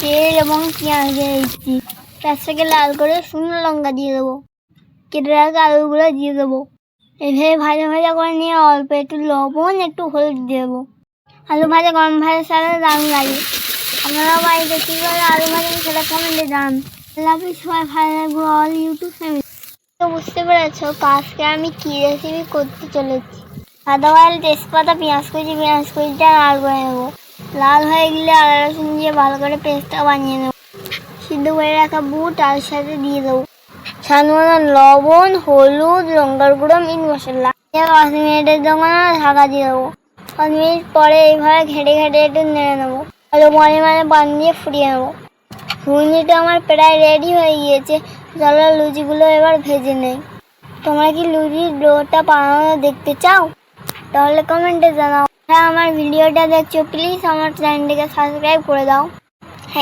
তেল এবং পেঁয়াজ দিয়ে দিচ্ছি। পেঁয়াজটাকে লাল করে শুকনো লঙ্কা দিয়ে দেবো। কেটে রাখা আলুগুলো দিয়ে দেবো। এভাবে ভাজা ভাজা করে নিয়ে অল্প একটু লবণ, একটু হলুদ দিয়ে দেবো। আলু ভাজা গরম ভাজার সাথে দারুণ লাগে। আপনারাও বাড়িতে কী করে আলু ভাজেন সেটা কমেন্টে জানান। আল্লাহ হাফেজ, সবাই ভালো লাগবে অল ইউটিউব ফ্যামিলি। তো বুঝতে পেরেছো আজকে আমি কী রেসিপি করতে চলেছি। সাদা অয়েল, তেজপাতা, পেঁয়াজ কুচিটা লাল করে নেবো। লাল হয়ে গেলে আদা রসুন দিয়ে ভালো করে পেস্টটা বানিয়ে নেবো। সিদ্ধ করে রাখা বুট তার সাথে দিয়ে দেবো। সাধারণ লবণ, হলুদ, লঙ্কার গুঁড়ো, মিট মশলা 5 মিনিটের জন্য ঢাকা দিয়ে দেবো। 5 মিনিট পরে এইভাবে ঘেটে একটু নেড়ে নেবো। ভালো পরিমাণে পানি দিয়ে ফুটিয়ে নেবো। ঘুগনিটা আমার প্রায় রেডি হয়ে গিয়েছে। চলো লুচিগুলো এবার ভেজে নেই। তোমরা কি লুচির ডোটা বানানো দেখতে চাও? তাহলে কমেন্টে জানাও। আমার ভিডিওটা দেখছো প্লিজ আমার চ্যানেলটিকে সাবস্ক্রাইব করে দাও।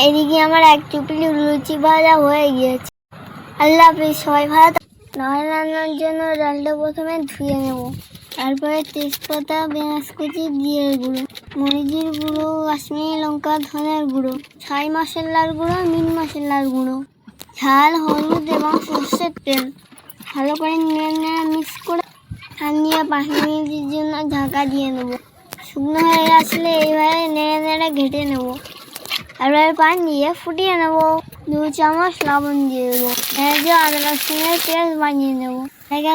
এদিকে আমার এক চুপলি লুচি ভাজা হয়ে গিয়েছে। আল্লাহ হাফেজ, সবাই ভালো। নয় রান্নার জন্য ডালটা প্রথমে ধুয়ে নেব। তারপরে তেজপাতা, পেঁয়াজ কুচি, জিরের গুঁড়ো, মরিচের গুঁড়ো, কাশ্মীরি লঙ্কা, ধনের গুঁড়ো, ছাই মশলার গুঁড়ো, মিট মশলার গুঁড়ো, ঝাল, হলুদ এবং সর্ষের তেল ভালো করে নেড়ে মিক্স করে নিয়ে 5 মিনিটের জন্য ঢাকা দিয়ে নেব। শুকনো হয়ে আসলে এইভাবে নেড়ে ঘেটে নেব। তারপরে পানি দিয়ে ফুটিয়ে নেবো। 2 চামচ লবণ দিয়ে দেবো। আদা রসুনের পেস্ট বানিয়ে নেবো।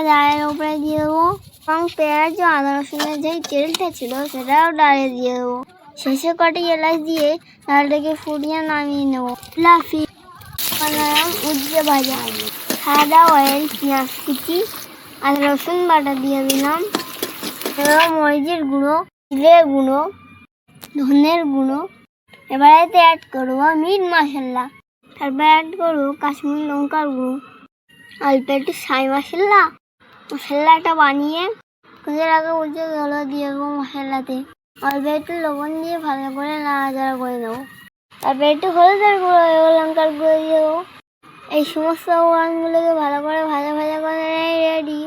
ডালের উপরে দিয়ে দেবো এবং পেঁয়াজ ও আদা রসুনের যেই তেলটা ছিল সেটাও ডালে দিয়ে দেবো। শেষে কটি এলাচ দিয়ে ডালটাকে ফুটিয়ে নামিয়ে নেবো। লাফি বানালাম উজ্জে ভাজা। সাদা অয়েল, পেঁয়াজ কুচি, আদা রসুন বাটা দিয়ে দিলাম। এবার মরিচের গুঁড়ো, জিরের গুঁড়ো, ধনের গুঁড়ো। এবার এতে অ্যাড করবো মিট মশলা। তারপর অ্যাড করবো কাশ্মীরি লঙ্কার গুঁড়ো, অল্প একটু ছাই মশলাটা বানিয়ে কুচে রাখা উজ্জগুলো দিয়ে দেবো মশলাতে। অল্প একটু লবণ দিয়ে ভালো করে নাড়াচাড়া করে দেবো। তারপর একটু হলুদের গুঁড়ো এবং লঙ্কার গুঁড়ো দিয়ে দেবো। এই সমস্ত উপকরণগুলোকে ভালো করে ভাজা করে রেডি।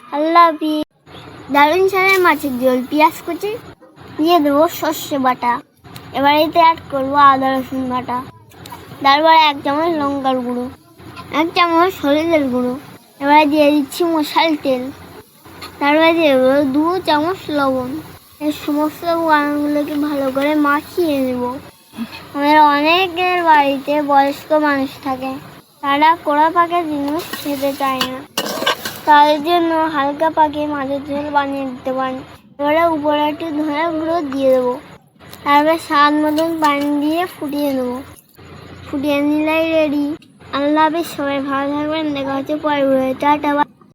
আল্লাহ হাফেজ। দারুণ স্বাদের মাছের ঝোল। পেঁয়াজ কুচি দিয়ে দেবো, সর্ষে বাটা। এবার এতে অ্যাড করবো আদা রসুন বাটা। তারপর 1 চামচ লঙ্কার গুঁড়ো, 1 চামচ হলুদের গুঁড়ো। এবারে দিয়ে দিচ্ছি মশাল তেল। তারপরে দিয়ে দেবো 2 চামচ লবণ। এই সমস্ত উপকরণগুলোকে ভালো করে মাখিয়ে নেব। আমাদের অনেকের বাড়িতে বয়স্ক মানুষ থাকে, তারা কড়া পাকা জিনিস খেতে চায় না। তাদের জন্য হালকা পাকে মাছের ঝোল বানিয়ে দিতে পারেন। এবারে উপরে একটু ধনের গুঁড়ো দিয়ে দেবো। তারপরে স্বাদ মতন পানি দিয়ে ফুটিয়ে নেবো। ফুটিয়ে নিলেই রেডি। আল্লাহ হাফেজ, সবাই ভালো থাকবেন। দেখা হচ্ছে পরে। টাটা।